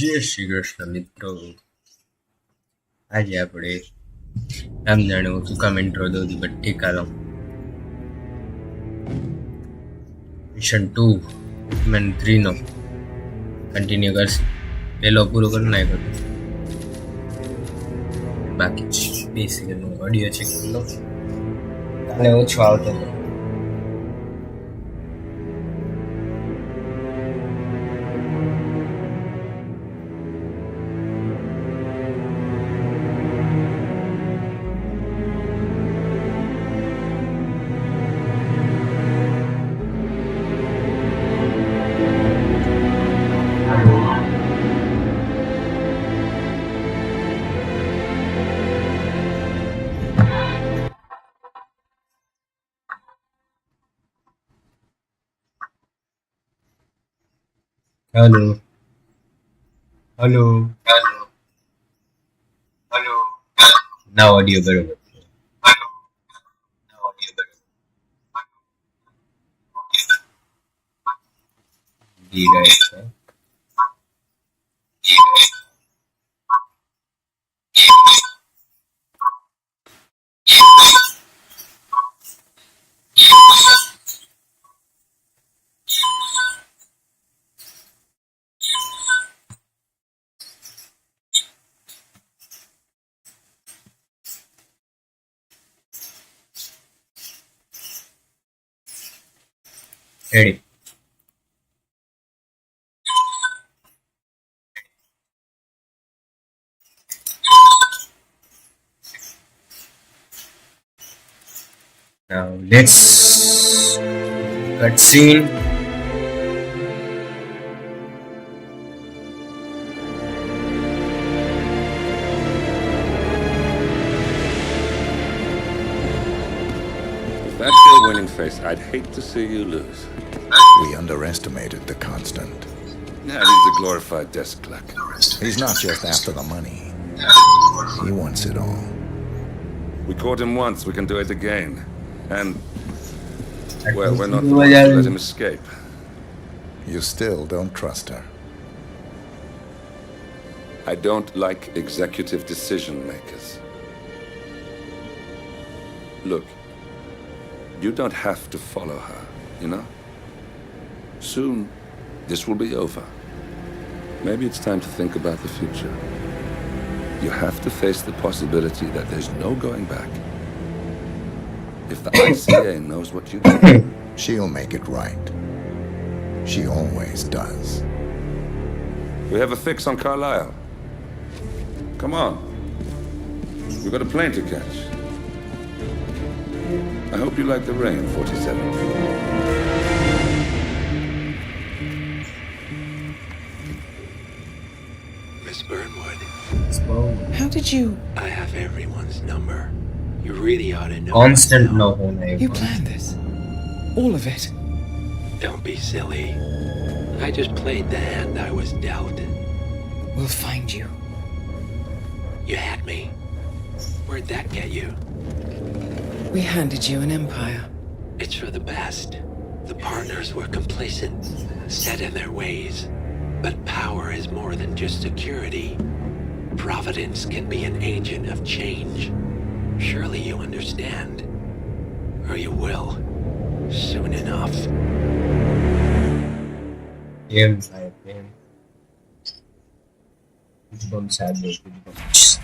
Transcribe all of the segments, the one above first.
જય શ્રી કૃષ્ણ મિત્રો. આજે આપણે આમ જાણે હું શું કામ ઇન્ટ્રો દઉં છું બટ ઠીક હાલો. મિશન 2 હિટમેન 3 નો કન્ટિન્યુ કરશે. પહેલો પૂરો કરી નાખ્યો બાકી 2 સેકન્ડનો ઓડિયો ચેક કરી લો. કાલે ઓછો આવતો હતો. Hello hello hello. ના ઓડિયો બરોબર જી રાઈટ છે. Ready. Now let's cut scene. If that's your winning face, I'd hate to see you lose. We underestimated the constant. Yeah, he's a glorified desk clerk. He's not just after the money. He wants it all. We caught him once, we can do it again. And, well, we're not the ones to let him escape. You still don't trust her. I don't like executive decision makers. Look, you don't have to follow her, you know? Soon, this will be over. Maybe it's time to think about the future. You have to face the possibility that there's no going back. If the ICA knows what you do, She'll make it right. She always does. we have a fix on Carlisle. Come on. We've got a plane to catch. I hope you like the rain, 47. Miss Burnwood, How did you... I have everyone's number. You really ought to know. Constant by now. no होना है. You planned this? All of it? Don't be silly. I just played the hand I was dealt. We'll find you. You had me. Where'd that get you? We handed you an empire. It's for the best. The partners were complacent, set in their ways. But power is more than just security. Providence can be an agent of change. Surely you understand. Or you will. Soon enough. Game side game. Goosebumps sad day. Goosebumps.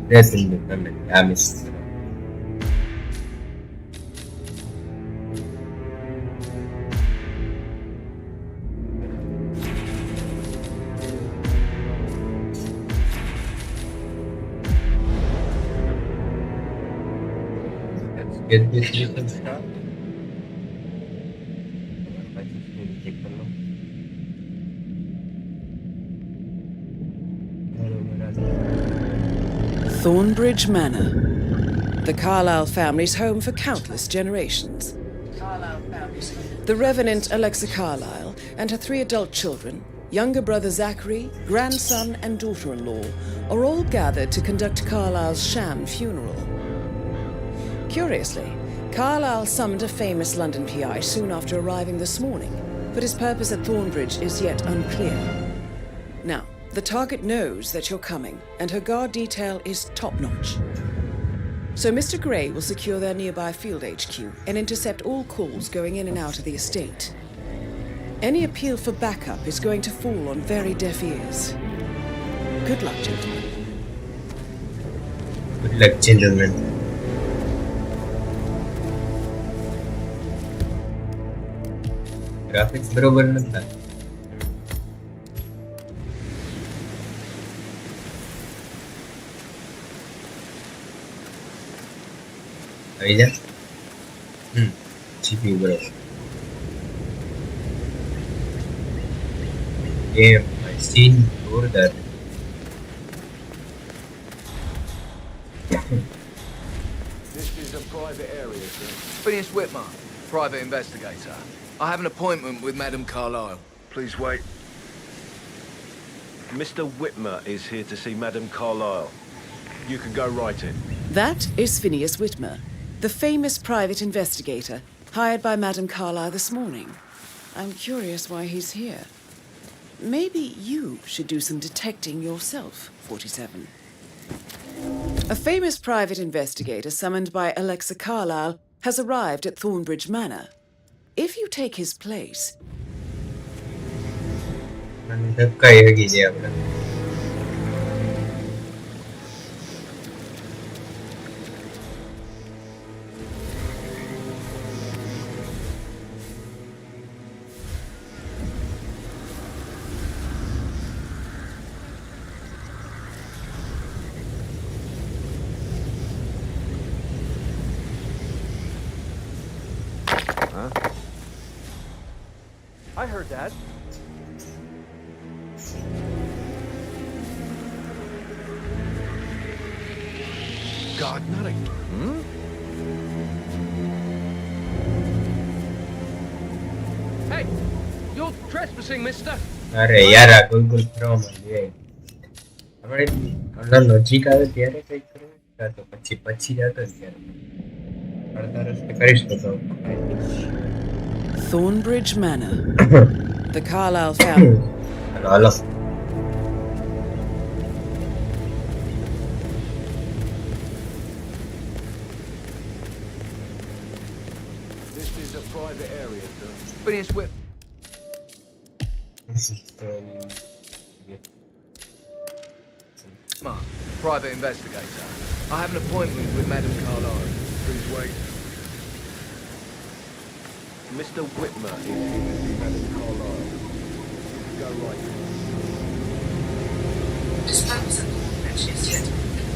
That's in the comment. I missed. Let's get this mission started. Check कर लो. Thornbridge Manor. The Carlisle family's home for countless generations. The Revenant Alexa Carlisle and her 3 adult children, younger brother Zachary, grandson and daughter-in-law, are all gathered to conduct Carlisle's sham funeral. Curiously, Carlisle summoned a famous London PI soon after arriving this morning. but his purpose at Thornbridge is yet unclear. Now, the target knows that you're coming, and her guard detail is top-notch. So Mr. Gray will secure their nearby field HQ and intercept all calls going in and out of the estate. Any appeal for backup is going to fall on very deaf ears. Good luck, gentlemen. Good luck, gentlemen. Graphics बरोबर नव्हता. આવી જા. GPU બરોબર. Damn, I seen door that. This is a private area, sir. Phineas Whitmer, private investigator. I have an appointment with Madame Carlyle. Please wait. Mr. Whitmer is here to see Madame Carlyle. You can go right in. That is Phineas Whitmer, the famous private investigator hired by Madame Carlyle this morning. I'm curious why he's here. Maybe you should do some detecting yourself, 47. A famous private investigator summoned by Alexa Carlyle has arrived at Thornbridge Manor. If you take his place... મને ધક્કા લાગી જાય આપણે. I heard that. God, not a... Hey! You're trespassing, mister! અરે યાર આ goal goal ફરવા માંડી. આપણે અંદર નજીક આવે ત્યારે કંઈક કરવું કાં તો પછી જતો ત્યારે અડધા રસ્તે કરીશ તો Thornbridge Manor. The Carlyle family. Hello. This is a private area, sir. Phineas Whitmer. Private investigator. I have an appointment with Madame Carlyle. Please wait. Mr. Whitmer is here to see Madame Carlyle. You can go right in. His purpose at Thornbridge is yet unclear.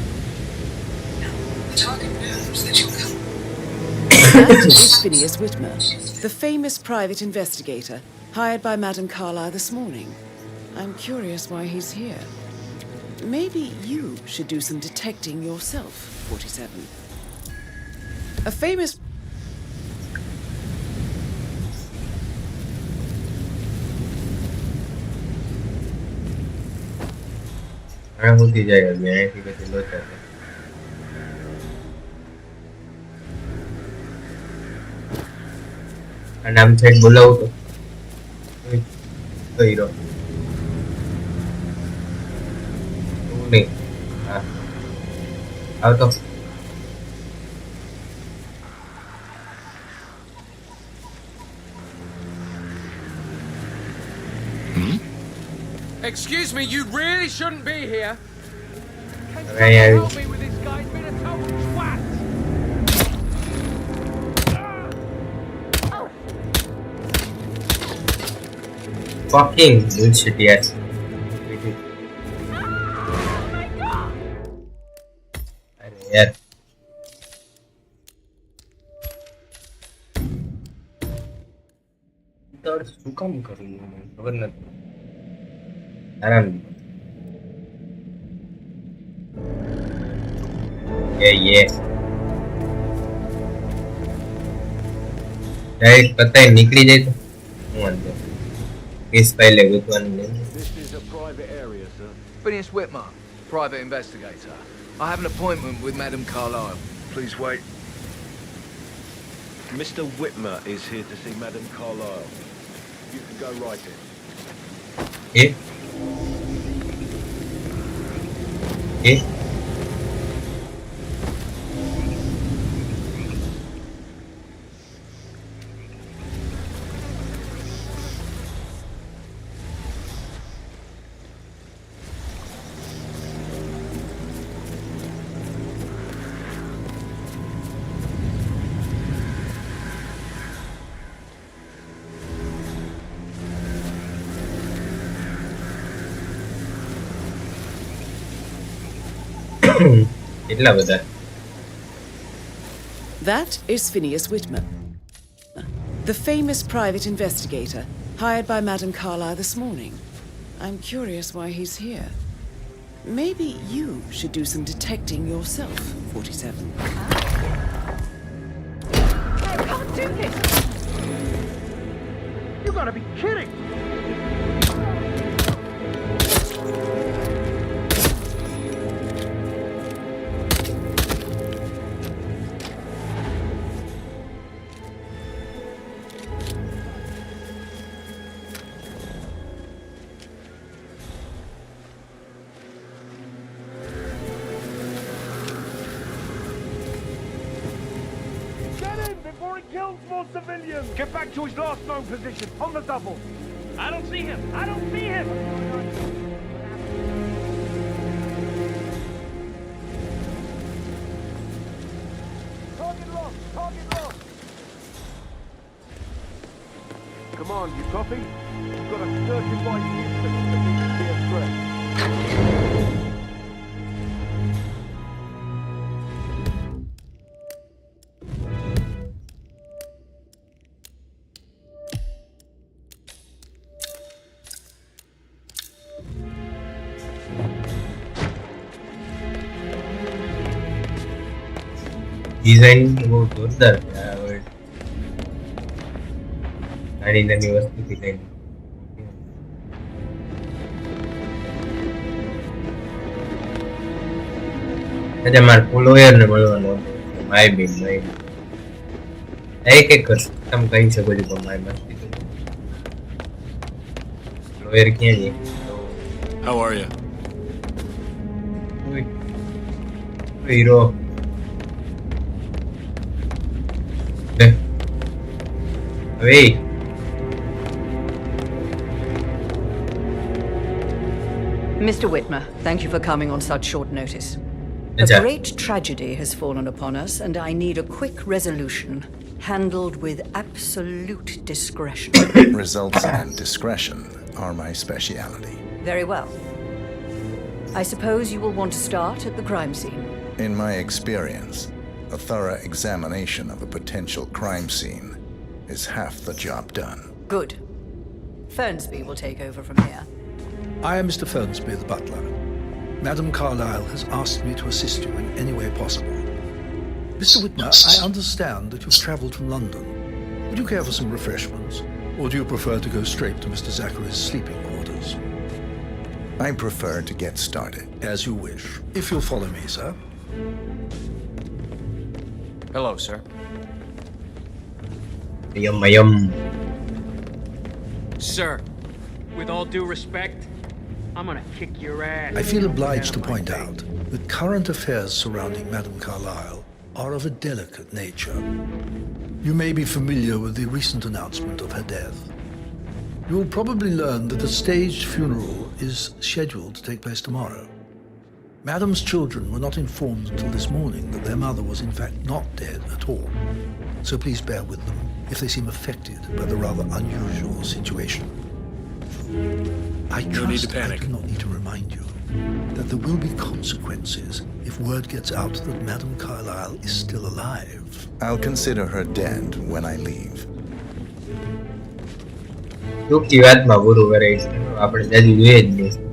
Now, the target knows that you'll come. That is Phineas Whitmer, the famous private investigator hired by Madame Carlyle this morning. I'm curious why he's here. Maybe you should do some detecting yourself, 47. A famous... ઘણા સુધી જાય હવે અહીંથી પછી લોચા છે. અને આમ સાઈડ બોલાવું તો હીરો એવું નહીં. હા આવતો. Excuse me, you really shouldn't be here. Can હવે અહીંયા someone આવી. help me with this guy? He's been a total twat. Fucking bullshit yaar. અરે યાર તો શું કામ કર્યું મને ખબર નથી. આરામ ये डायरेक्ट पता है निकली जाए तो હું વાંધો કેસ ફાઇલ લે ગોતવાનું નહીં. This is a private area, sir. Phineas Whitmer, private investigator. I have an appointment with Madame Carlyle. Please wait. Mr. Whitmer is here to see Madame Carlyle. You can go right in. Eh? Eh? કેટલા બધા. That is Phineas Whitman, the famous private investigator hired by Madame Carlyle this morning. I'm curious why he's here. Maybe you should do some detecting yourself, 47. I can't do this! You gotta be kidding! Before he kills more civilians! Get back to his last known position, on the double! I don't see him! I don't see him! Target lost! Target lost! Come on, you copy? We've got a certified Houston that needs to be a threat. Design બહુ જોરદાર છે આ word. નાની નાની વસ્તુથી લઈને આજે મારે ફોલોયર ને મળવાનો માય બી માય એક એક તમે કહી શકો છો પણ માય મસ્તી ફોલોયર ક્યાં છે? How are you? Hero Hey. Mr. Whitmer, thank you for coming on such short notice. A great tragedy has fallen upon us, and I need a quick resolution, handled with absolute discretion. Results and discretion are my speciality. Very well. I suppose you will want to start at the crime scene. In my experience, a thorough examination of a potential crime scene is half the job done. Good. Fernsby will take over from here. I am Mr. Fernsby, the butler. Madame Carlyle has asked me to assist you in any way possible. Mr. Whitmer, I understand that you've travelled from London. Would you care for some refreshments? Or do you prefer to go straight to Mr. Zachary's sleeping quarters? I prefer to get started. As you wish. If you'll follow me, sir. Hello, sir. Yum. Sir, with all due respect, I'm gonna kick your ass. I feel obliged to point out that current affairs surrounding Madame Carlyle are of a delicate nature. You may be familiar with the recent announcement of her death. You will probably learn that a staged funeral is scheduled to take place tomorrow. Madame's children were not informed until this morning that their mother was in fact not dead at all. So please bear with them if they seem affected by the rather unusual situation. I trust I do not need to remind you that there will be consequences if word gets out that Madame Carlyle is still alive. I'll consider her dead when I leave. ટૂંકી વાતમાં પૂરું કરે છે આપણે જાજુ જોઈએ જ નહીં.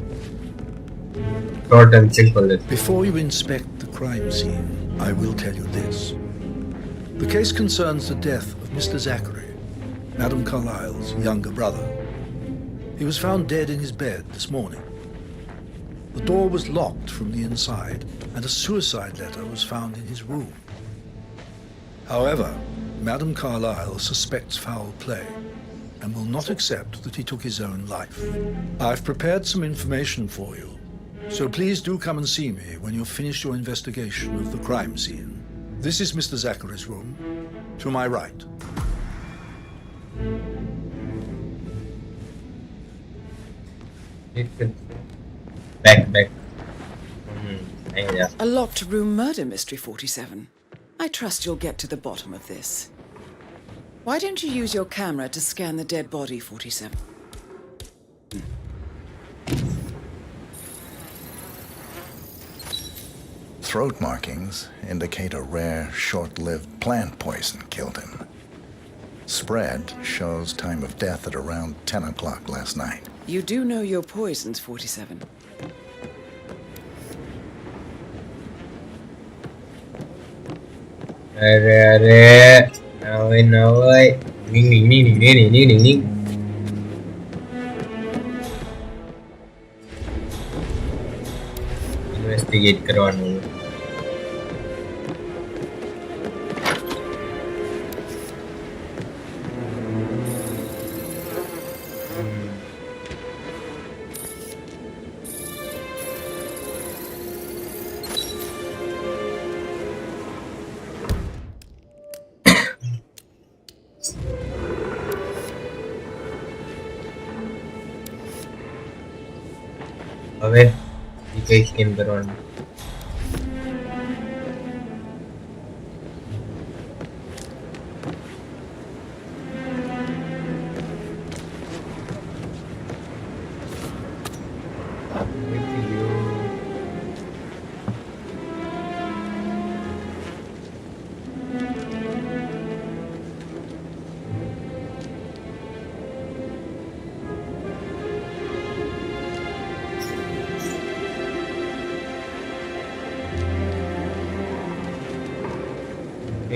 Short and simple. Before you inspect the crime scene, I will tell you this. The case concerns the death of Mr. Zachary, Madame Carlyle's younger brother. He was found dead in his bed this morning. The door was locked from the inside, and a suicide letter was found in his room. However, Madame Carlyle suspects foul play. and will not accept that he took his own life. I've prepared some information for you, so please do come and see me when you've finished your investigation of the crime scene. This is Mr. Zachary's room, to my right. Back. A locked room murder mystery, 47. I trust you'll get to the bottom of this. Why don't you use your camera to scan the dead body, 47? Throat markings indicate a rare, short-lived plant poison killed him. Spread shows time of death at around 10 o'clock last night. You do know your poisons, 47. Arre. Nawai. Ning. Investigate કરવાનું. હવે એ કઈ scam કરવાનું?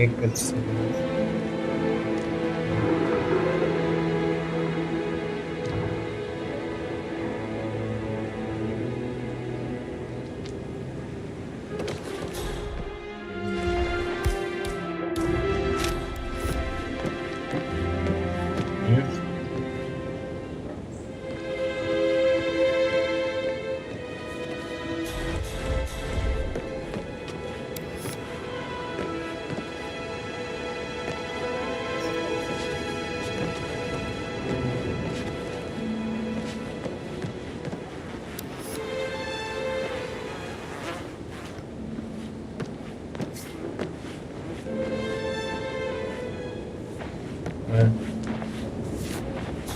એક જ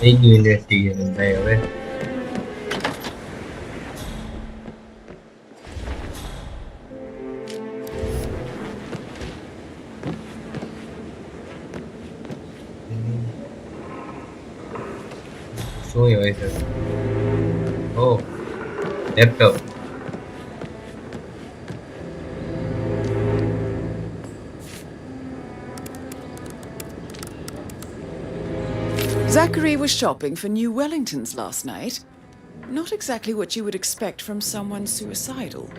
થઈ ગયું investigation ભાઈ. હવે શું હોય છે? ઓ laptop. Zachary was shopping for new Wellingtons last night. Not exactly what you would expect from someone suicidal.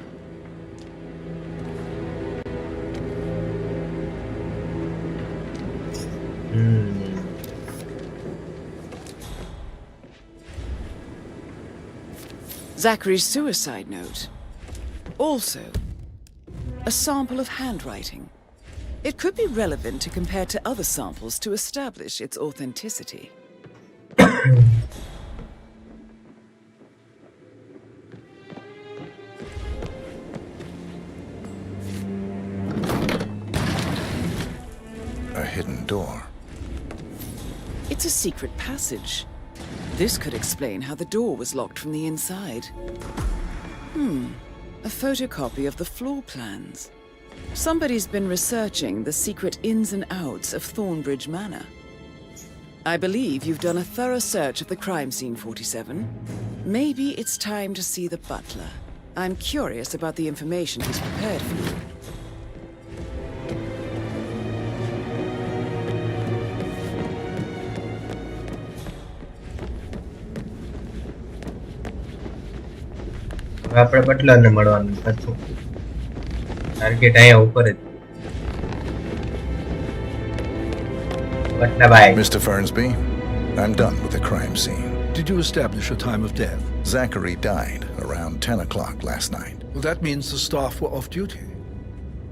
Zachary's suicide note. Also, a sample of handwriting. It could be relevant to compare to other samples to establish its authenticity. A hidden door. It's a secret passage. This could explain how the door was locked from the inside. A photocopy of the floor plans. Somebody's been researching the secret ins and outs of Thornbridge Manor. I believe you've done a thorough search of the crime scene, 47. Maybe it's time to see the butler. I'm curious about the information he's prepared for you. આપણે બટલરને મળવાનું હતું. Target અહીંયા ઉપર જ. બટલા ભાઈ. Mr. Fernsby, I'm done with the crime scene. Did you establish a time of death? Zachary died around 10 o'clock last night. Well, that means the staff were off duty.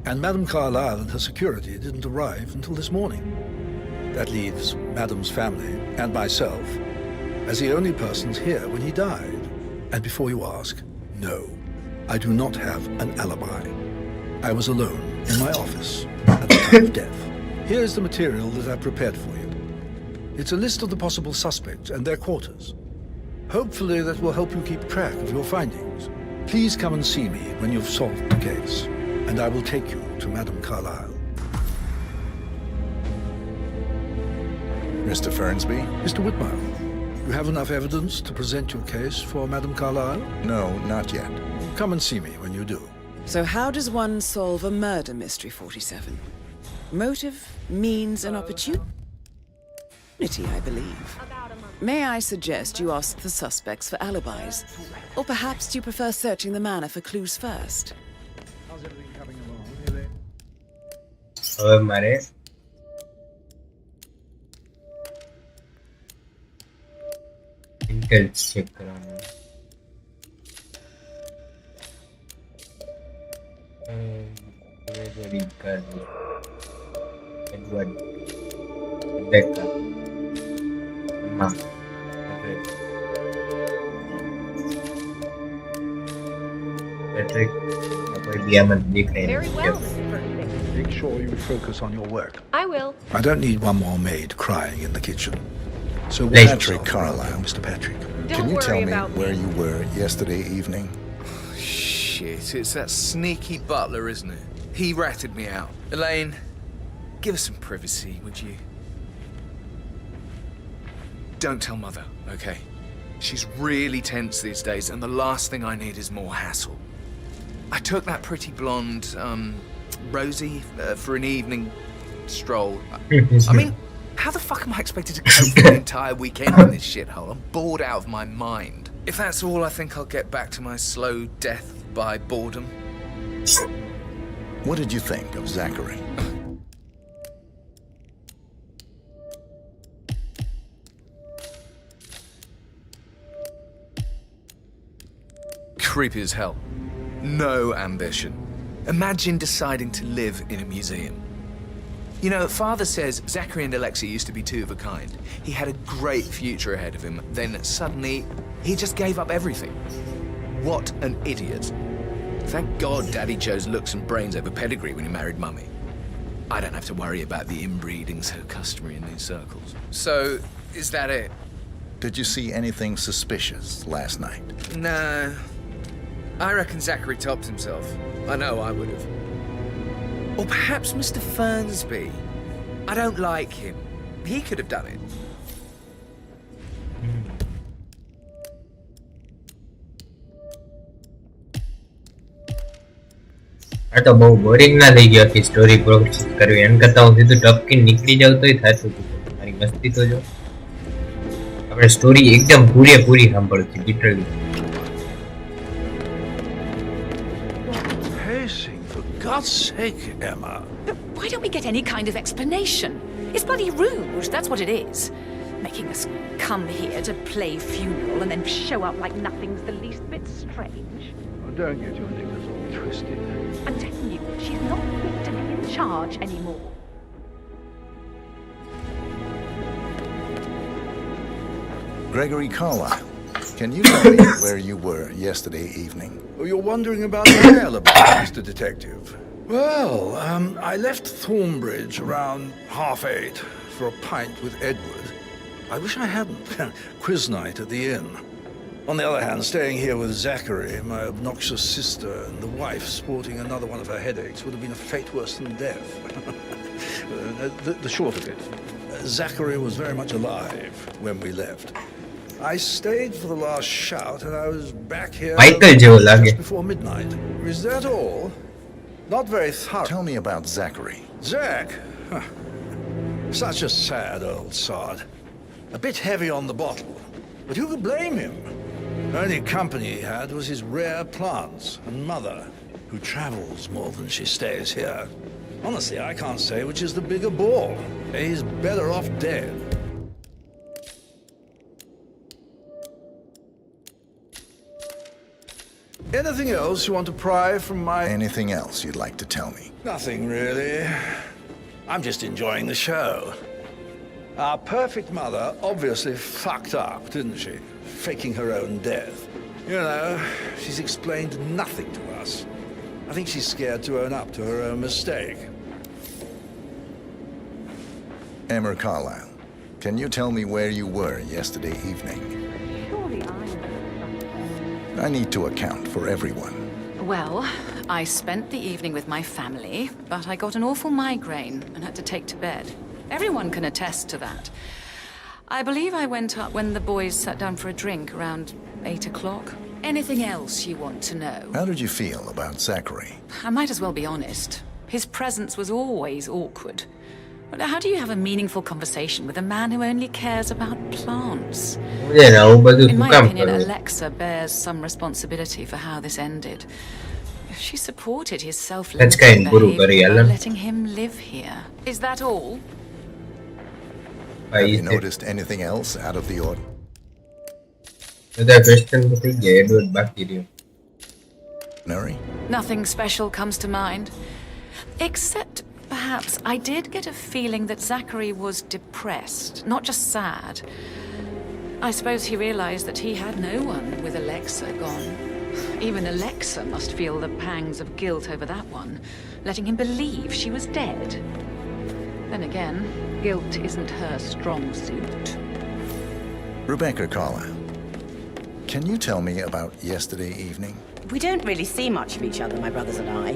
And Madame Carlyle and her security didn't arrive until this morning. That leaves Madame's family and myself as the only persons here when he died. And before you ask, no, I do not have an alibi. I was alone in my office at the time of death. Here's the material that I've prepared for you. It's a list of the possible suspects and their quarters. Hopefully that will help you keep track of your findings. Please come and see me when you've solved the case, and I will take you to Madame Carlyle. Mr. Fernsby? Mr. Whitmer, you have enough evidence to present your case for Madame Carlyle? No, not yet. Come and see me when you do. So how does one solve a murder mystery, 47? Motive, means, and opportunity, I believe. May I suggest you ask the suspects for alibis? Or perhaps do you prefer searching the manor for clues first? How's everything coming along, really? Mare. Intel's check कराना Gregory Carly Edward Rebecca Emma Patrick कोई भी आमद दिख रहे हैं Very well, Mr. Perfect. Make sure you focus on your work. I will. I don't need one more maid crying in the kitchen. So Patrick Carlyle. Mr. Patrick. Can you tell me where you were yesterday evening? Shit, it's that sneaky butler, isn't it? He ratted me out. Elaine, give us some privacy, would you? Don't tell Mother, okay? She's really tense these days, and the last thing I need is more hassle. I took that pretty blonde, Rosie, for an evening stroll. I mean, how the fuck am I expected to cope for the entire weekend in this shithole? I'm bored out of my mind. If that's all, I think I'll get back to my slow death by boredom. What did you think of Zachary? Creepy as hell. No ambition. Imagine deciding to live in a museum. You know, Father says Zachary and Alexia used to be two of a kind. He had a great future ahead of him. Then suddenly, he just gave up everything. What an idiot. Thank God Daddy chose looks and brains over pedigree when he married Mummy. I don't have to worry about the inbreeding so customary in these circles. So, is that it? Did you see anything suspicious last night? No. I reckon Zachary topped himself. I know I would have. Or perhaps Mr. Fernsby. I don't like him. He could have done it. આ તો બહુ boring ના થઈ ગયો કે story progress કરવી એમ કરતા હું સીધું ટપકી નીકળી જાવ તોય થાતું મારી મસ્તી તો જો આપણે સ્ટોરી એકદમ પૂરેપૂરી સાંભળતી literally Pacing, for God's sake, Emma. But why don't we get any kind of explanation? It's bloody rude, that's what it is. Making us come here to play funeral and then show up like nothing's the least bit strange. Oh, don't get your knickers all twisted. I'm telling you, she's not fit to be in charge anymore. Gregory Carlyle, can you tell me where you were yesterday evening? Oh, you're wondering about my alibi, Mr. Detective. Well, I left Thornbridge around 8:30 for a pint with Edward. I wish I hadn't. Quiz night at the inn. On the other hand, staying here with Zachary, my obnoxious sister, and the wife sporting another one of her headaches would have been a fate worse than death. The short of it, Zachary was very much alive when we left. I stayed for the last shout, and I was back here just before midnight. Is that all? Not very thorough. Tell me about Zachary. Zach? Huh. Such a sad old sod. A bit heavy on the bottle, but who could blame him? The only company he had was his rare plants and mother, who travels more than she stays here. Honestly, I can't say which is the bigger bore. He's better off dead. Anything else you want to pry from my... Anything else you'd like to tell me? Nothing, really. I'm just enjoying the show. Our perfect mother obviously fucked up, didn't she? Faking her own death. You know, she's explained nothing to us. I think she's scared to own up to her own mistake. Emma Carlyle, can you tell me where you were yesterday evening? Surely I need to account for everyone. Well, I spent the evening with my family, but I got an awful migraine and had to take to bed. Everyone can attest to that. I believe I went up when the boys sat down for a drink around 8 o'clock. Anything else you want to know? How did you feel about Zachary? I might as well be honest. His presence was always awkward. But how do you have a meaningful conversation with a man who only cares about plants? In my opinion, Alexa bears some responsibility for how this ended. She supported his self-limiting behavior by letting him live here. Is that all? Have you noticed anything else out of the ordinary? Nothing special comes to mind. Except, perhaps, I did get a feeling that Zachary was depressed, not just sad. I suppose he realized that he had no one with Alexa gone. Even Alexa must feel the pangs of guilt over that one, letting him believe she was dead. Then again, guilt isn't her strong suit. Rebecca Carlyle, can you tell me about yesterday evening? We don't really see much of each other, my brothers and I.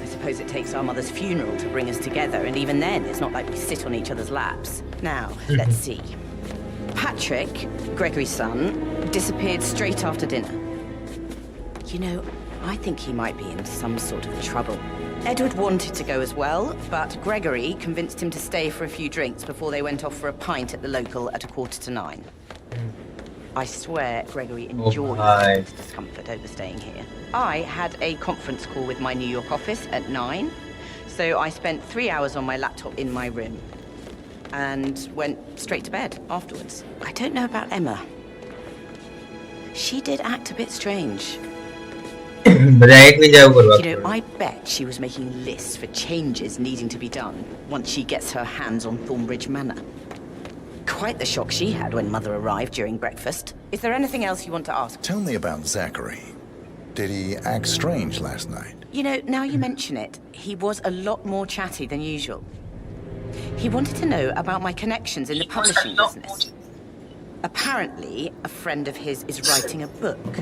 I suppose it takes our mother's funeral to bring us together, and even then, it's not like we sit on each other's laps. Now, let's see. Patrick, Gregory's son, disappeared straight after dinner. You know, I think he might be in some sort of trouble. Edward wanted to go as well, but Gregory convinced him to stay for a few drinks before they went off for a pint at the local at 8:45. I swear Gregory enjoyed his discomfort over staying here. I had a conference call with my New York office at 9, so I spent 3 hours on my laptop in my room and went straight to bed afterwards. I don't know about Emma. She did act a bit strange. You know, I bet she was making lists for changes needing to be done once she gets her hands on Thornbridge Manor. Quite the shock she had when Mother arrived during breakfast. Is there anything else you want to ask? Tell me about Zachary. Did he act strange last night? You know, now you mention it, he was a lot more chatty than usual. He wanted to know about my connections in the publishing business. Apparently, a friend of his is writing a book,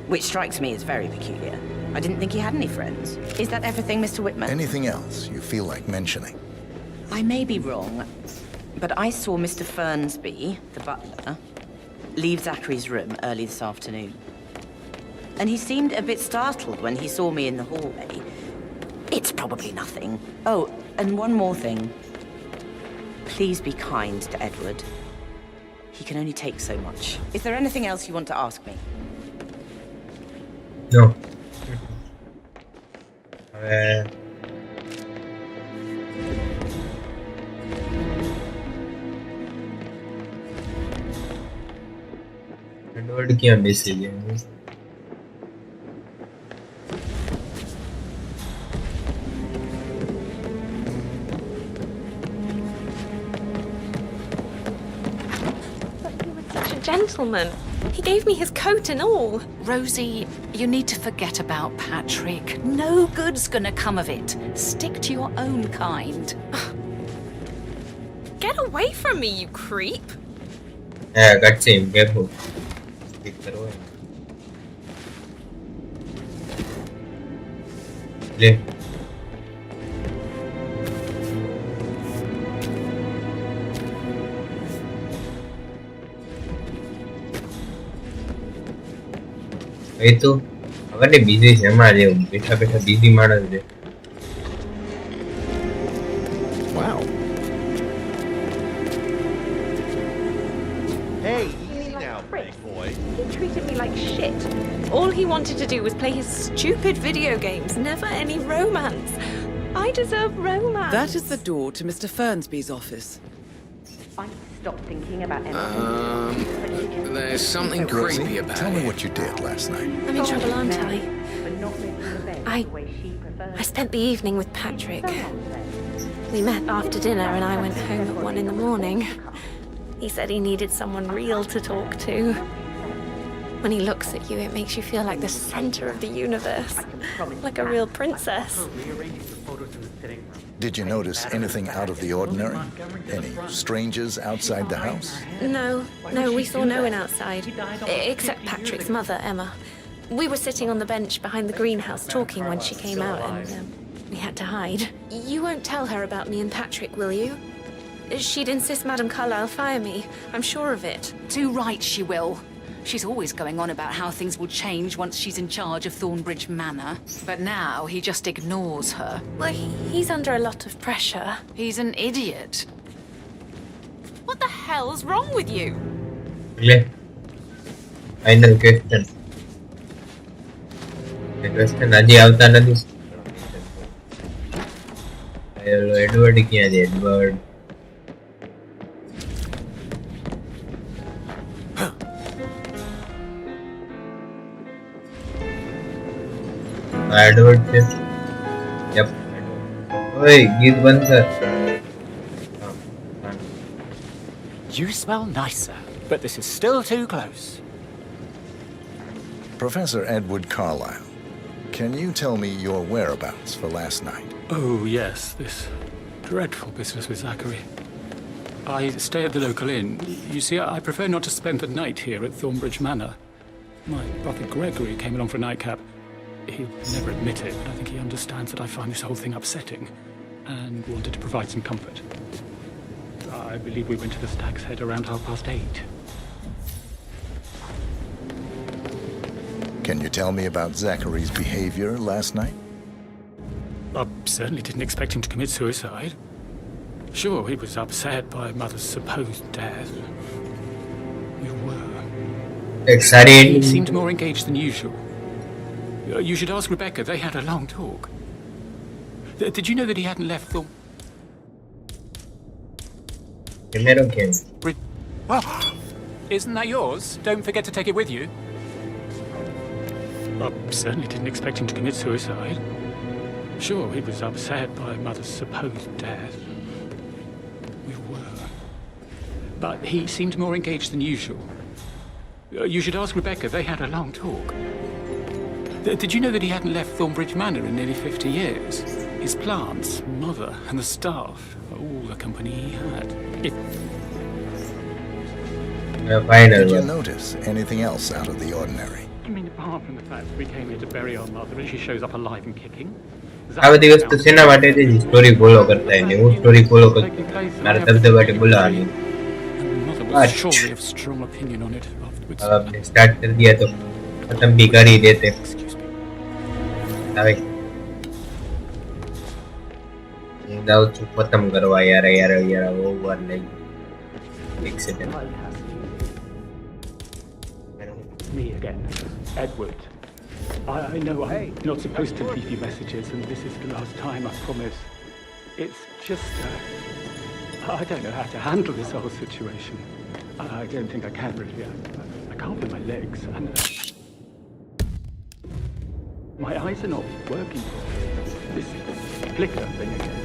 which strikes me as very peculiar. I didn't think he had any friends. Is that everything, Mr. Whitman? Anything else you feel like mentioning? I may be wrong, but I saw Mr. Fernsby, the butler, leave Zachary's room early this afternoon. And he seemed a bit startled when he saw me in the hallway. It's probably nothing. Oh, and one more thing. Please be kind to Edward. He can only take so much. Is there anything else you want to ask me? No. Edward क्या message है? Gentleman. He gave me his coat and all. Rosie, you need to forget about Patrick. No good's gonna come of it. Stick to your own kind. Get away from me, you creep. Yeah, got him. Careful. Speak karo. Le. એ તો હવે બીજી છે એમાં જે બેઠા બેઠા બીજી માણસ છે. Wow. Hey, easy now, big boy. He treated me like shit. All he wanted to do was play his stupid video games, never any romance. I deserve romance. That is the door to Mr. Fernsby's office. I stop thinking about Emma? There's something creepy about it. Tell me what you did last night. I'm in trouble, aren't I? I spent the evening with Patrick. We met after dinner and I went home at 1 in the morning. He said he needed someone real to talk to. When he looks at you, it makes you feel like the center of the universe. Like a real princess. Did you notice anything out of the ordinary? Any strangers outside the house? No, we saw no one outside. Except Patrick's mother, Emma. We were sitting on the bench behind the greenhouse talking when she came out and we had to hide. You won't tell her about me and Patrick, will you? She'd insist Madame Carlyle fire me. I'm sure of it. Too right she will. She's always going on about how things will change once she's in charge of Thornbridge Manor. But now he just ignores her. Well, he's under a lot of pressure. He's an idiot. What the hell's wrong with you? Final question. The question હજી આવતા નથી. Edward ક્યાં છે? Edward Edward से yup ओए गीत बंद कर. You smell nicer, but this is still too close. Professor Edward Carlyle, can you tell me your whereabouts for last night? Oh, yes, this dreadful business with Zachary. I stay at the local inn. You see, I prefer not to spend the night here at Thornbridge Manor. My brother Gregory came along for a nightcap. He'll never admit it, but I think he understands that I find this whole thing upsetting and wanted to provide some comfort. I believe we went to the Stag's Head around 8:30. Can you tell me about Zachary's behavior last night? I certainly didn't expect him to commit suicide. Sure, he was upset by Mother's supposed death. We were. Excited. He seemed more engaged than usual. You should ask Rebecca. They had a long talk. Did you know that he hadn't left the... Well, isn't that yours? Don't forget to take it with you. I certainly didn't expect him to commit suicide. Sure, he was upset by Mother's supposed death. We were. But he seemed more engaged than usual. You should ask Rebecca. They had a long talk. Did you know that he hadn't left Thornbridge Manor in nearly 50 years? His plants, Mother, and the staff, all the company he had. Did you notice anything else out of the ordinary? I mean, apart from the fact that we came here to bury our mother and she shows up alive and kicking. આ બધી વસ્તુ શેના માટે છે? Story follow કરતા હોય ને હું સ્ટોરી ફોલો કરું. મારા ધબધબાટી બોલાવાની. Surely have strong opinion on it afterwards. अब आपने स्टार्ट कर दिया तो खत्म भी कर ही देते. હવે હું જાઉં છું ખતમ કરવા. યાર ઓવર નહીં. એક second. Me again, Edward. I know I'm not supposed to leave you messages, and this is the last time, I promise. It's just, I don't know how to handle this whole situation. I don't think I can really. I can't feel my legs, and my eyes are not working. This flicker thing again.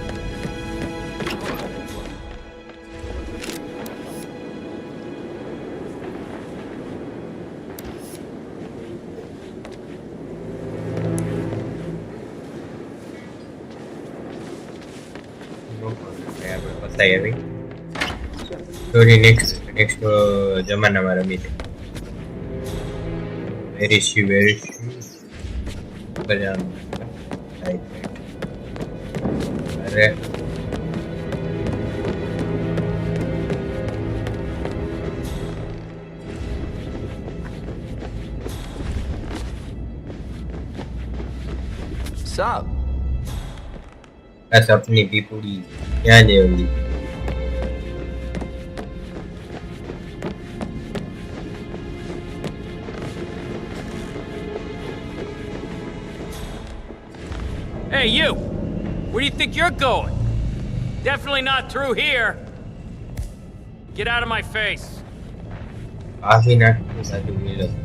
Story next જમાનામાં રમી છે. Where is she? અરે Sup? આ સપની પીપુડી ક્યાં છે ઓલી? Hey, you! Where do you think you're going? Definitely not through here. Get out of my face. काफी नाटक के साथ हुए लोग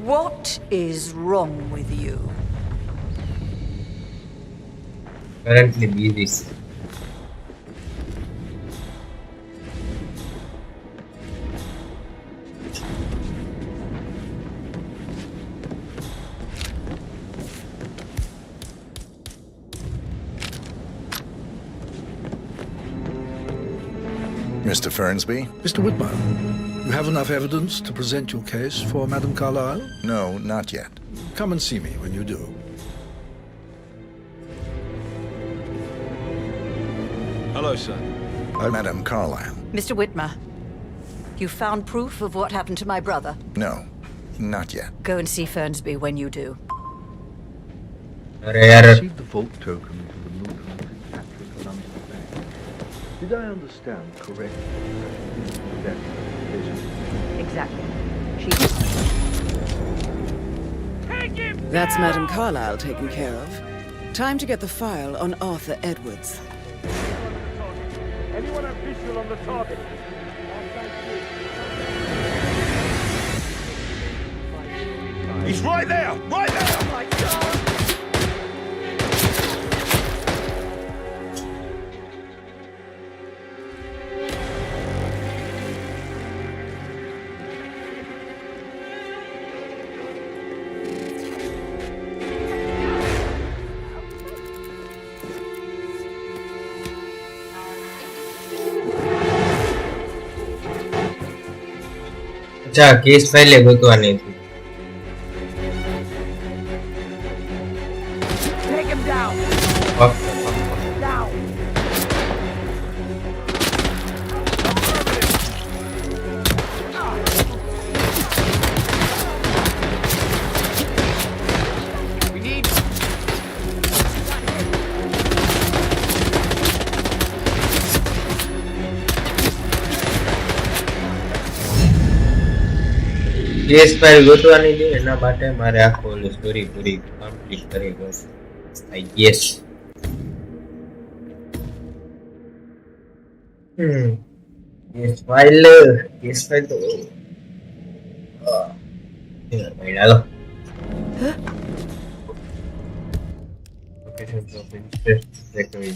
What is wrong with you? currently busy. Mr. Fernsby? Mr. Whitmer, you have enough evidence to present your case for Madame Carlyle? No, not yet. Come and see me when you do. Hello, sir. Madame Carlyle. Mr. Whitmer, you found proof of what happened to my brother? No, not yet. Go and see Fernsby when you do. अरे यार Received the vault token to the movement in Patrick London Bank. Did I understand correctly? Exactly. That's Madame Carlyle taken care of. Time to get the file on Arthur Edwards. Anyone official on the target? He's right there! Right there! Oh my God! अच्छा case file है गोतवानी थी Take him down. Down. We need. Case file ગોતવાની છે એના માટે મારે આખો સ્ટોરી પૂરી કમ્પ્લીટ કરી દો આઈ ગેસ કેસ ફાઇલ તો હાલો લોકેશન ઓફ ઇન્ટરેસ્ટ સેક્ટરી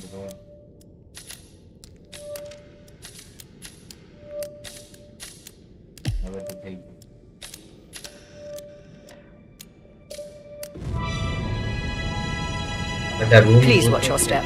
હવે તો થઈ ગયું Please watch your step.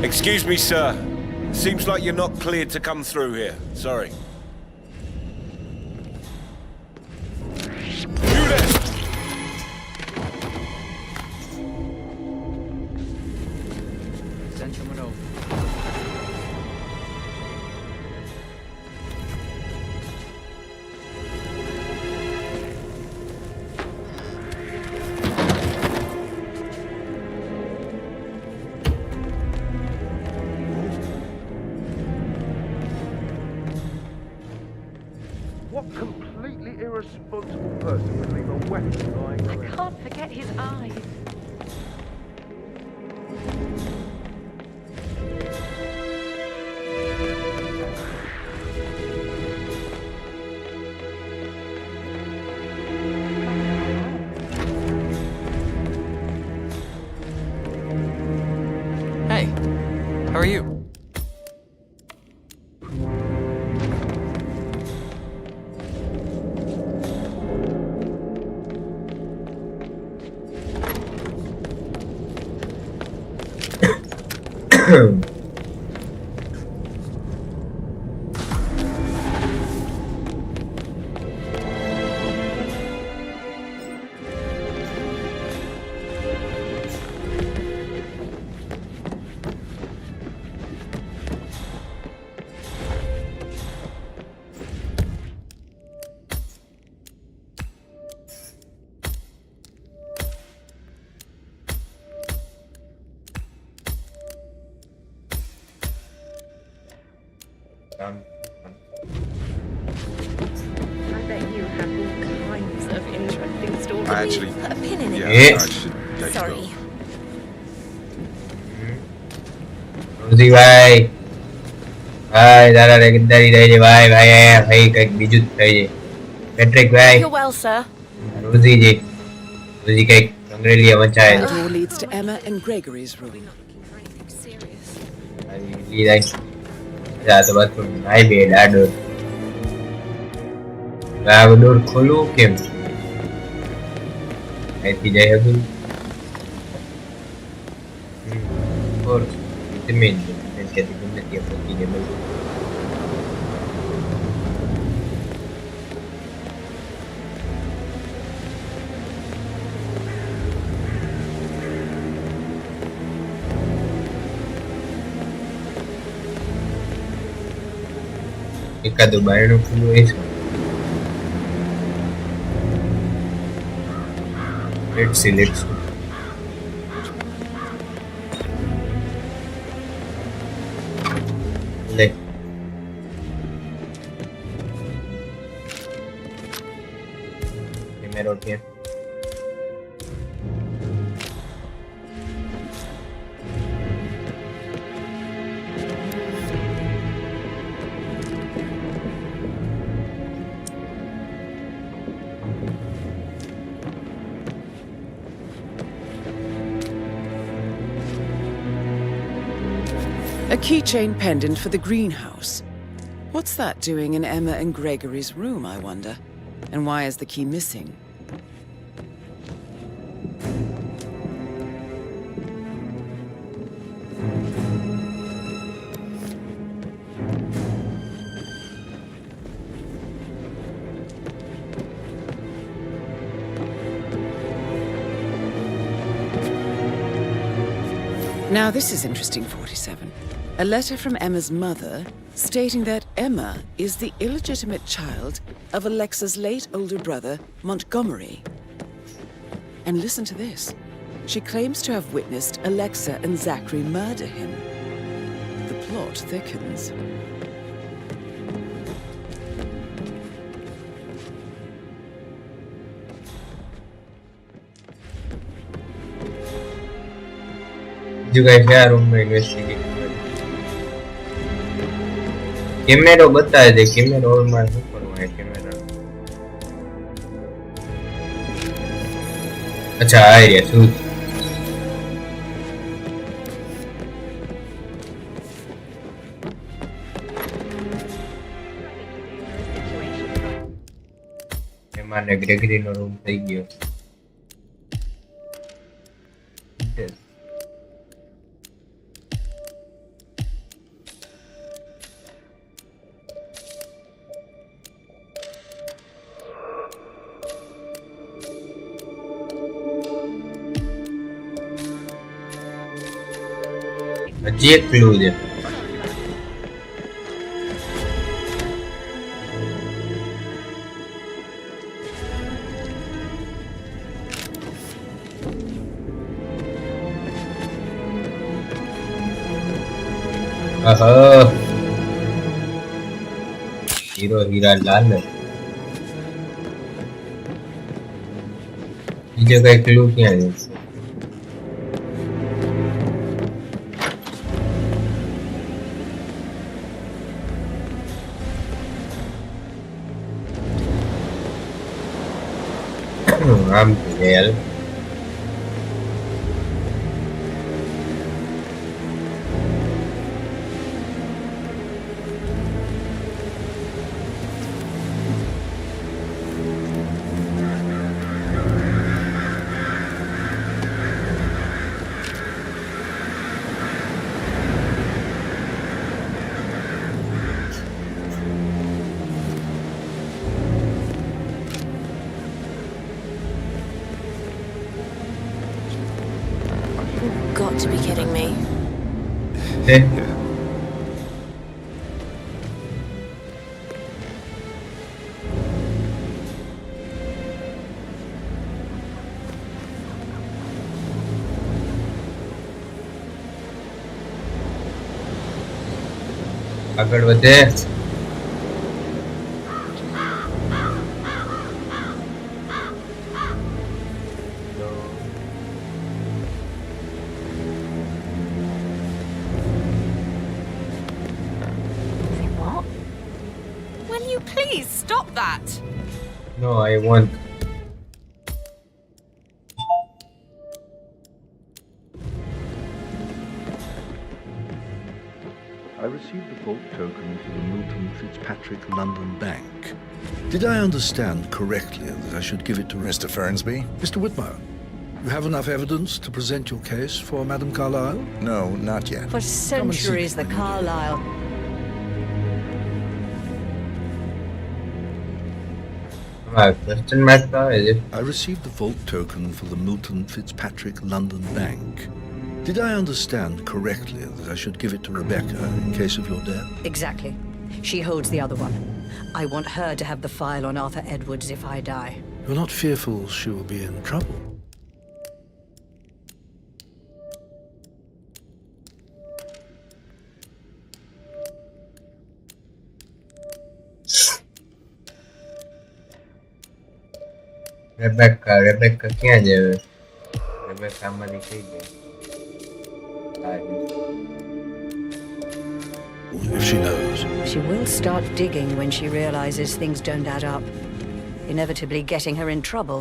Excuse me, sir. Seems like you're not cleared to come through here. Sorry. You there! Send someone over. What completely irresponsible person would leave a weapon lying I around? can't forget his eyes. Hey, how are you? I bet you have all kinds of interesting stories. I actually... Put a pin in it. Yeah, I should let you Sorry. go. Rosy ભાઈ ભાઈ તારા ગદ્દારી થઈ છે ભાઈ ભાઈ અહીંયા ભાઈ કંઈક બીજું જ થઈ છે પેટ્રિક ભાઈ You're well, sir. રોઝી કંઈક અંગ્રેલીએ વંચાય That door leads to Emma and Gregory's room. જા તો બાથરૂમ ભાઈ બે ડાડો આ ડોર ખોલું કેમ અહીંથી જઈ શકું કોર્સ જમીન કે ગમે ત્યાં પહોંચી જાય એકાદું બારણું ખુલ્લું હોય છે let's see ले ये मेरा उठ गया A keychain pendant for the greenhouse. What's that doing in Emma and Gregory's room, I wonder? And why is the key missing? Now this is interesting, 47. A letter from Emma's mother stating that Emma is the illegitimate child of Alexa's late older brother, Montgomery. And listen to this. She claims to have witnessed Alexa and Zachary murder him. The plot thickens. You guys are room में investigate camera बताया दे camera और मैं ऊपर हुआ है camera अच्छा आ रही है सूट कैमरा ने ग्रेगरी नो रूम થઈ ગયો હજી એક ક્લુ છે આહા હીરો હીરા લાલ બીજો કઈ ક્લુ ક્યાં છે I'm real. Got to be kidding me. આગળ વધે. What? Will you please stop that? No, I won't. I received the vault token for the Milton Fitzpatrick London Bank. Did I understand correctly that I should give it to Mr. Fernsby? Mr. Whitmer? You have enough evidence to present your case for Madame Carlyle? No, not yet. For centuries, the Carlyle... Question mark था, is it? I received the vault token for the Milton Fitzpatrick London Bank. Did I understand correctly that I should give it to Rebecca in case of your death? Exactly. She holds the other one. I want her to have the file on Arthur Edwards if I die. You're not fearful she will be in trouble? Rebecca ક્યાં જાય? Rebecca આમાંથી કઈ ગઈ? If she knows. She will start digging when she realizes things don't add up, inevitably getting her in trouble.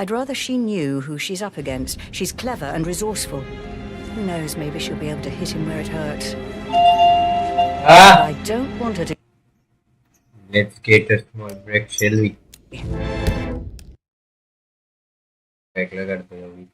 I'd rather she knew who she's up against. She's clever and resourceful. Who knows, maybe she'll be able to hit him where it hurts. I don't want her to... Let's get a small break, shall we? Break લગાડતો જાઉં.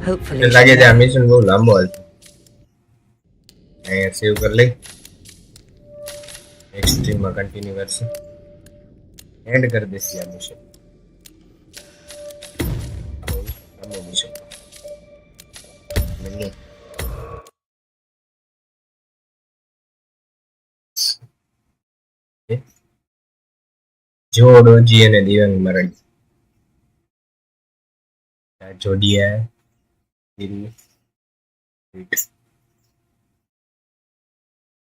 Hopefully, એટલે લાગે છે આ mission બહુ લાંબો હશે. અહીંયા સેવ કરી લઈ, નેક્સ્ટ સ્ટ્રીમમાં કન્ટિન્યુ કરશે. એન્ડ કરી દેશે આ મિશન. લાંબો મિશન મિની જોડોજી અને દિવ્યાંગ મરણ જોડિયા